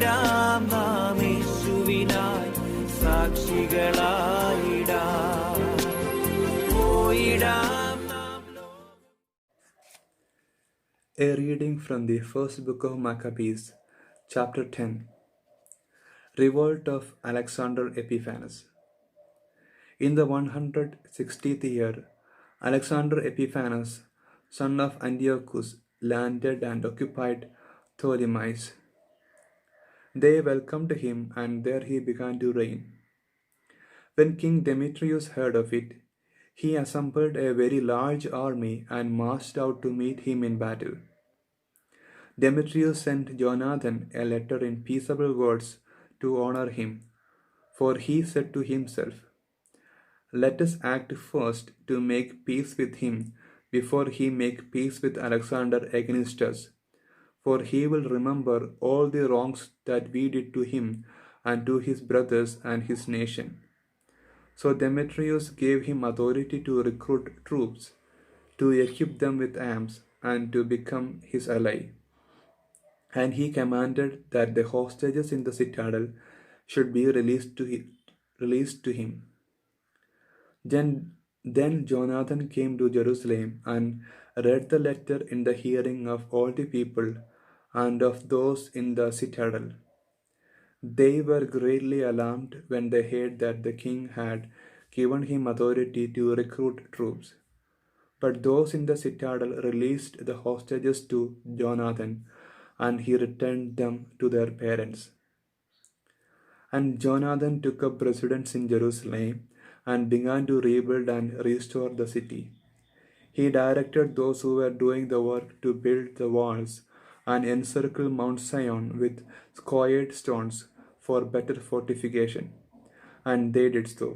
പോയിടാം നാം യേശുവിനായി സാക്ഷികളായിടാം. പോയിടാം നാം. A reading from the first book of Macabees, chapter 10. Revolt of Alexander Epiphanes. In the 160th year, Alexander Epiphanes, son of Antiochus, landed and occupied Ptolemais. They welcomed him, and there he began to reign. When King Demetrius heard of it, he assembled a very large army and marched out to meet him in battle. Demetrius sent Jonathan a letter in peaceable words to honor him, for he said to himself, "Let us act first to make peace with him before he make peace with Alexander against us, for he will remember all the wrongs that we did to him and to his brothers and his nation." So Demetrius gave him authority to recruit troops, to equip them with arms, and to become his ally. And he commanded that the hostages in the citadel should be released to him. Then Jonathan came to Jerusalem and read the letter in the hearing of all the people and of those in the citadel. They were greatly alarmed when they heard that the king had given him authority to recruit troops. But those in the citadel released the hostages to Jonathan, and he returned them to their parents. And Jonathan took up residence in Jerusalem and began to rebuild and restore the city. He directed those who were doing the work to build the walls and encircle Mount Zion with squared stones for better fortification, and they did so.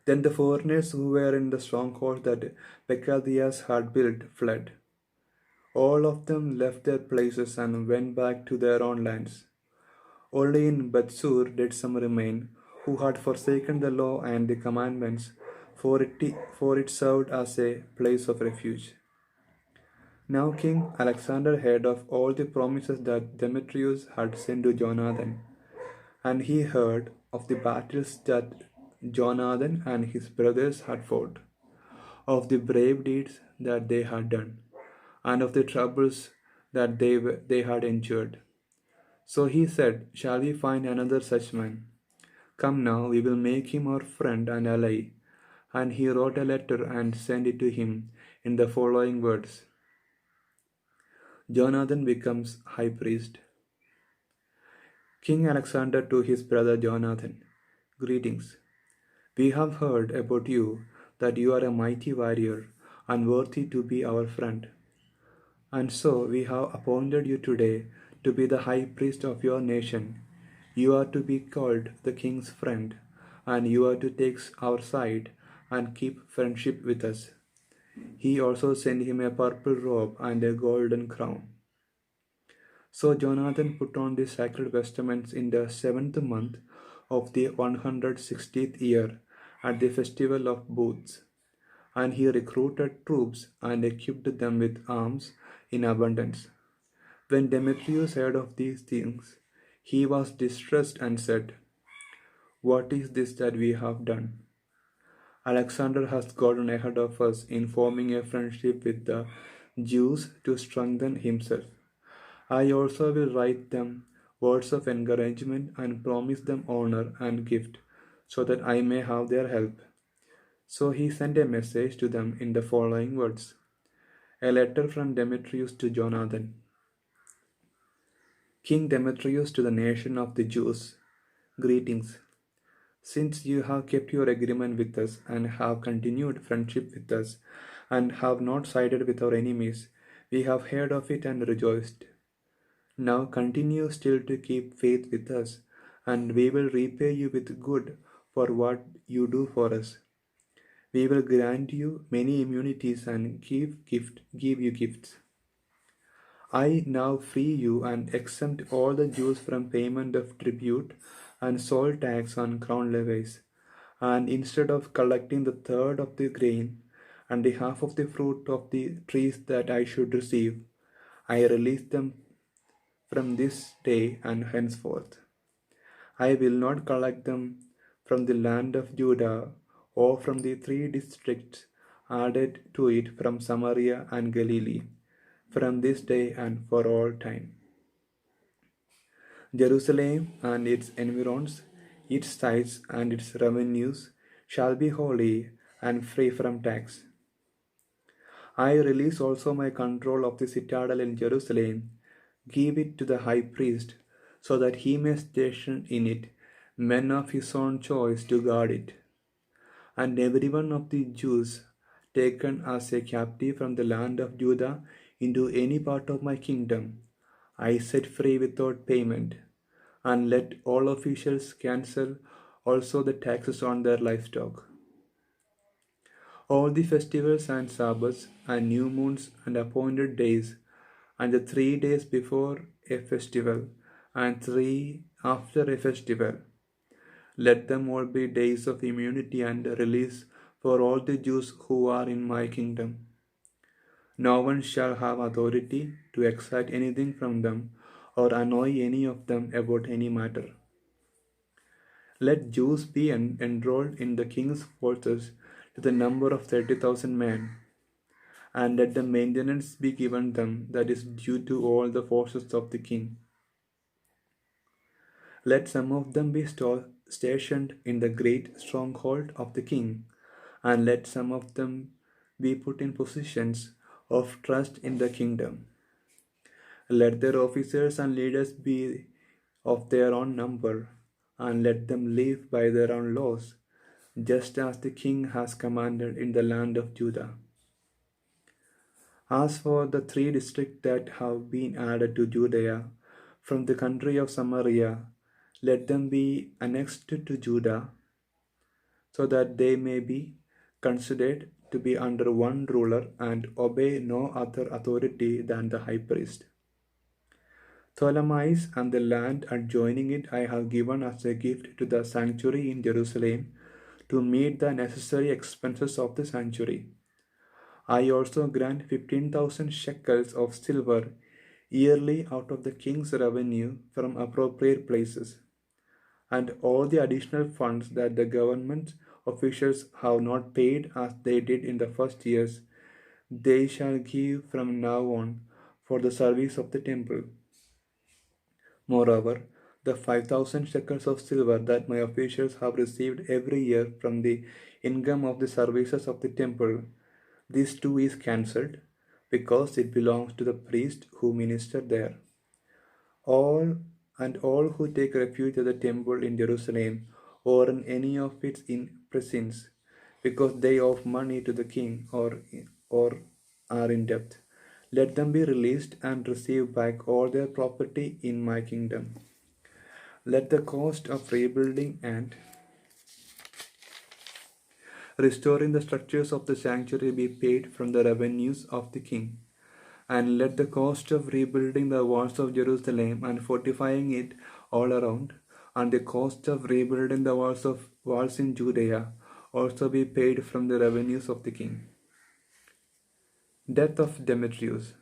Then the foreigners who were in the stronghold that Pekahiah had built fled. All of them left their places and went back to their own lands. Only in Bethsur did some remain, who had forsaken the law and the commandments, for it served as a place of refuge. Now King Alexander heard of all the promises that Demetrius had sent to Jonathan, and he heard of the battles that Jonathan and his brothers had fought, of the brave deeds that they had done, and of the troubles that they had endured. So he said, "Shall we find another such man? Come now, we will make him our friend and ally." And he wrote a letter and sent it to him in the following words: Jonathan becomes high priest. King Alexander to his brother Jonathan, greetings. We have heard about you that you are a mighty warrior and worthy to be our friend. And so we have appointed you today to be the high priest of your nation. You are to be called the king's friend, and you are to take our side and keep friendship with us. He also sent him a purple robe and a golden crown. So Jonathan put on the sacred vestments in the 7th month of the 160th year at the festival of booths, and he recruited troops and equipped them with arms in abundance. When Demetrius heard of these things, he was distressed and said, "What is this that we have done? Alexander has gotten ahead of us in forming a friendship with the Jews to strengthen himself. I also will write them words of encouragement and promise them honor and gift, so that I may have their help." So he sent a message to them in the following words: A letter from Demetrius to Jonathan. King Demetrius to the nation of the Jews, greetings. Since you have kept your agreement with us and have continued friendship with us and have not sided with our enemies, we have heard of it and rejoiced. Now continue still to keep faith with us, and we will repay you with good for what you do for us. We will grant you many immunities and give you gifts. I now free you and exempt all the Jews from payment of tribute and salt tax on crown levies, and instead of collecting the third of the grain and the half of the fruit of the trees that I should receive, I release them from this day and henceforth. I will not collect them from the land of Judah or from the three districts added to it from Samaria and Galilee, from this day and for all time. Jerusalem and its environs, its sites and its revenues shall be holy and free from tax. I release also my control of the citadel in Jerusalem, give it to the high priest, so that he may station in it men of his own choice to guard it. And every one of the Jews taken as a captive from the land of Judah into any part of my kingdom, I set free without payment, and let all officials cancel also the taxes on their livestock. All the festivals and Sabbaths and new moons and appointed days, and the 3 days before a festival and three after a festival, let them all be days of immunity and release for all the Jews who are in my kingdom. No one shall have authority to exact anything from them or annoy any of them about any matter. Let Jews be enrolled in the king's forces to the number of 30,000 men, and let the maintenance be given them that is due to all the forces of the king. Let some of them be stationed in the great stronghold of the king, and let some of them be put in positions of trust in the kingdom. Let their officers and leaders be of their own number, and let them live by their own laws, just as the king has commanded in the land of Judah. As for the three districts that have been added to Judea from the country of Samaria, let them be annexed to Judah, so that they may be considered to be under one ruler and obey no other authority than the high priest. Ptolemais and the land adjoining it I have given as a gift to the sanctuary in Jerusalem to meet the necessary expenses of the sanctuary. I also grant 15,000 shekels of silver yearly out of the king's revenue from appropriate places, and all the additional funds that the government officials have not paid as they did in the first years, they shall give from now on for the service of the temple. Moreover, the 5,000 shekels of silver that my officials have received every year from the income of the services of the temple, this too is cancelled, because it belongs to the priest who minister there. All who take refuge at the temple in Jerusalem or in any of its precincts, because they owe money to the king or are in debt, let them be released and receive back all their property in my kingdom. Let the cost of rebuilding and restoring the structures of the sanctuary be paid from the revenues of the king. And let the cost of rebuilding the walls of Jerusalem and fortifying it all around, and the cost of rebuilding the walls in Judea also be paid from the revenues of the king. Death of Demetrius.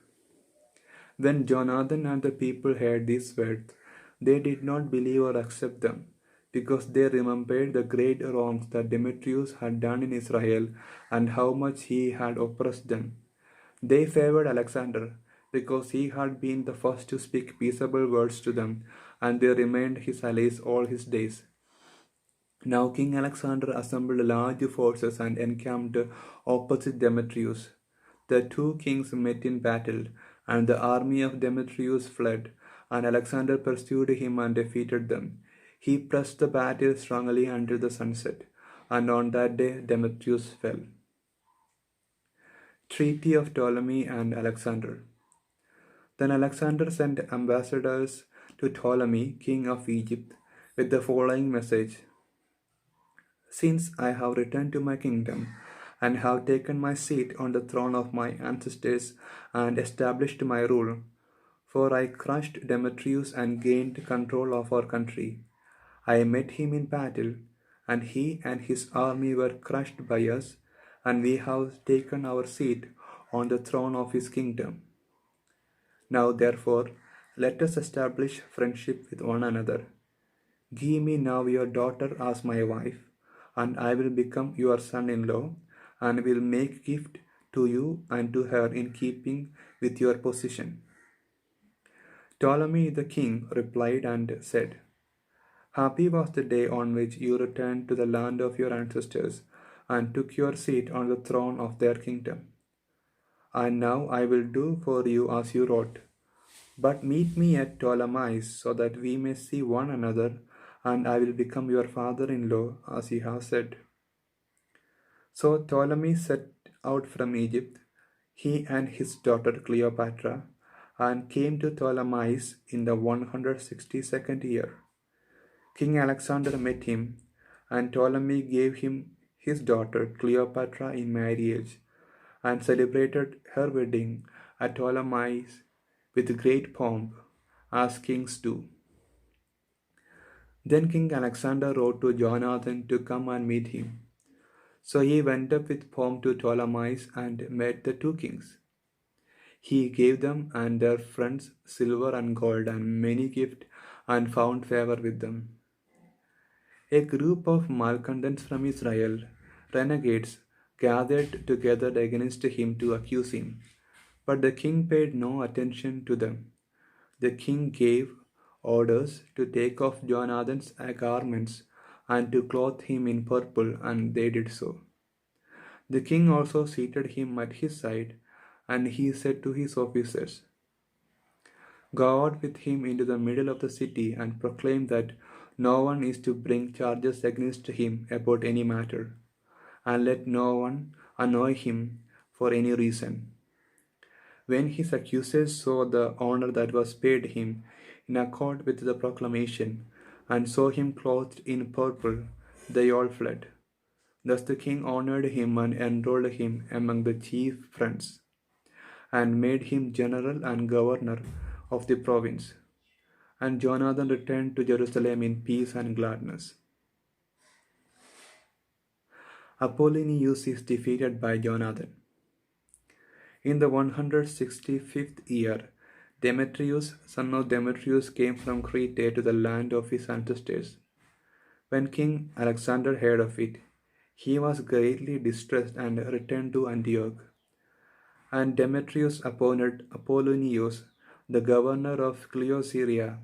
When Jonathan and the people heard these words, they did not believe or accept them, because they remembered the great wrongs that Demetrius had done in Israel and how much he had oppressed them. They favored Alexander, because he had been the first to speak peaceable words to them, and they remained his allies all his days. Now King Alexander assembled large forces and encamped opposite Demetrius. The two kings met in battle, and the army of Demetrius fled, and Alexander pursued him and defeated them. He pressed the battle strongly until the sunset, and on that day Demetrius fell. Treaty of Ptolemy and Alexander. Then Alexander sent ambassadors to Ptolemy, king of Egypt, with the following message: Since I have returned to my kingdom and have taken my seat on the throne of my ancestors and established my rule, for I crushed Demetrius and gained control of our country. I met him in battle, and he and his army were crushed by us, and we have taken our seat on the throne of his kingdom. Now, therefore, let us establish friendship with one another. Give me now your daughter as my wife, and I will become your son in law, and will make gift to you and to her in keeping with your position. Ptolemy the king replied and said, Happy was the day on which you returned to the land of your ancestors and took your seat on the throne of their kingdom. And now I will do for you as you wrote. But meet me at Ptolemais so that we may see one another, and I will become your father in law, as you have said. So Ptolemy set out from Egypt, he and his daughter Cleopatra, and came to Ptolemais in the 162nd year. King Alexander met him, and Ptolemy gave him his daughter Cleopatra in marriage, and celebrated her wedding at Ptolemais with great pomp, as kings do. Then King Alexander wrote to Jonathan to come and meet him. So he went up with pomp to Ptolemais and met the two kings. He gave them and their friends silver and gold and many gifts and found favor with them. A group of malcontents from Israel, renegades, gathered together against him to accuse him. But the king paid no attention to them. The king gave orders to take off Jonathan's garments and to clothe him in purple, and they did so. The king also seated him at his side, and he said to his officers, Go out with him into the middle of the city and proclaim that no one is to bring charges against him about any matter, and let no one annoy him for any reason. When his accusers saw the honor that was paid him in accord with the proclamation, and saw him clothed in purple, they all fled. Thus the king honored him and enrolled him among the chief friends, and made him general and governor of the province. And Jonathan returned to Jerusalem in peace and gladness. Apollonius is defeated by Jonathan. In the 165th year, Demetrius, son of Demetrius, came from Crete to the land of his ancestors. When King Alexander heard of it, he was greatly distressed and returned to Antioch. And Demetrius appointed Apollonius the governor of Cleosyria,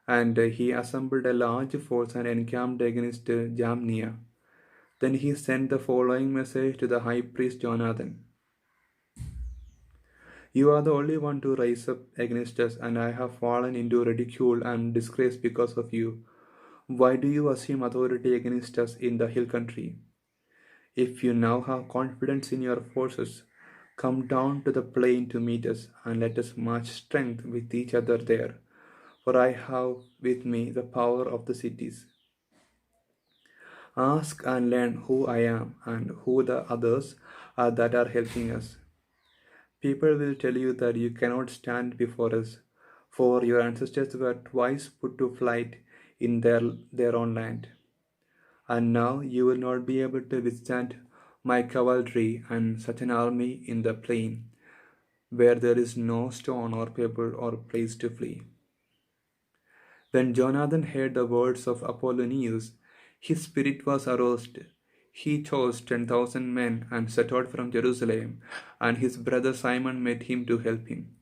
and he assembled a large force and encamped against Jamnia. Then he sent the following message to the high priest Jonathan. You are the only one to rise up against us, and I have fallen into ridicule and disgrace because of you. Why do you assume authority against us in the hill country? If you now have confidence in your forces, come down to the plain to meet us, and let us match strength with each other there. For I have with me the power of the cities. Ask and learn who I am and who the others are that are helping us. People will tell you that you cannot stand before us, for your ancestors were twice put to flight in their own land. And now you will not be able to withstand my cavalry and such an army in the plain, where there is no stone or pebble or place to flee. When Jonathan heard the words of Apollonius, his spirit was aroused. He chose 10,000 men and set out from Jerusalem, and his brother Simon met him to help him.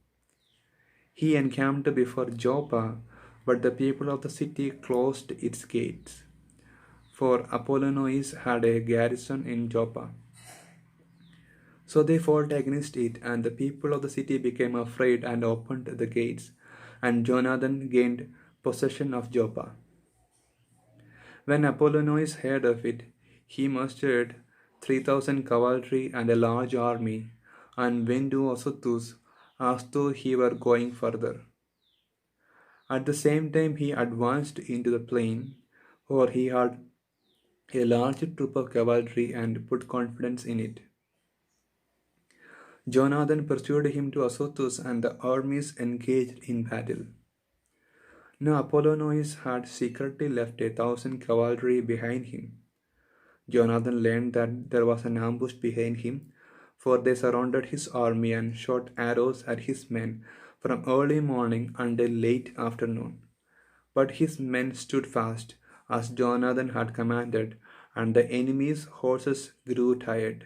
He encamped before Joppa, but the people of the city closed its gates, for Apollonius had a garrison in Joppa. So they fought against it, and the people of the city became afraid and opened the gates, and Jonathan gained possession of Joppa. When Apollonius heard of it, he mustered 3,000 cavalry and a large army, and went to Azotus as though he were going further. At the same time, he advanced into the plain, for he had a large troop of cavalry and put confidence in it. Jonathan pursued him to Azotus, and the armies engaged in battle. Now Apollonius had secretly left 1,000 cavalry behind him. Jonathan learned that there was an ambush behind him, for they surrounded his army and shot arrows at his men from early morning until late afternoon. But his men stood fast, as Jonathan had commanded, and the enemy's horses grew tired.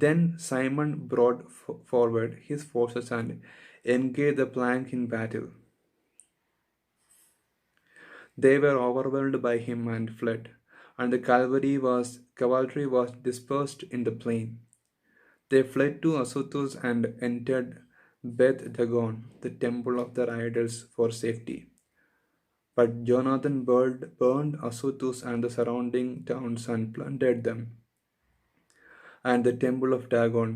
Then Simon brought forward his forces and engaged the flank in battle. They were overwhelmed by him and fled, and the cavalry was dispersed in the plain. They fled to Azotus and entered Beth Dagon, the temple of their idols, for safety. But Jonathan burned Azotus and the surrounding towns and plundered them, and the temple of Dagon,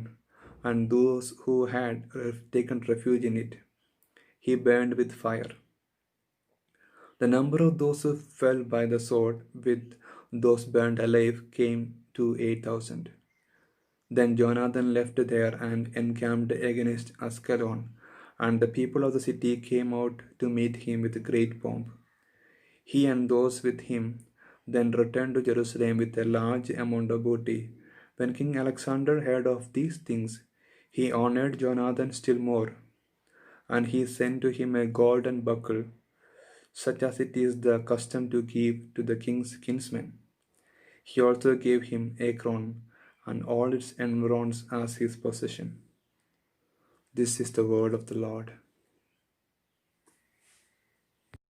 and those who had taken refuge in it, he burned with fire. The number of those who fell by the sword with those burned alive came to 8,000. Then Jonathan left there and encamped against Ascalon, and the people of the city came out to meet him with great pomp. He and those with him then returned to Jerusalem with a large amount of booty. When King Alexander heard of these things, he honored Jonathan still more, and he sent to him a golden buckle, such as it is the custom to give to the king's kinsmen. He also gave him Akron and all its environs as his possession. This is the word of the Lord.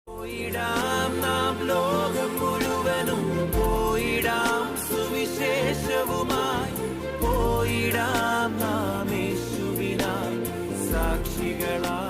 പോയിടാം നാം ലോകം മുഴുവനും പോയിടാം സുവിശേഷവുമായി പോയിടാം നാം യേശുവിനായി സാക്ഷികളായി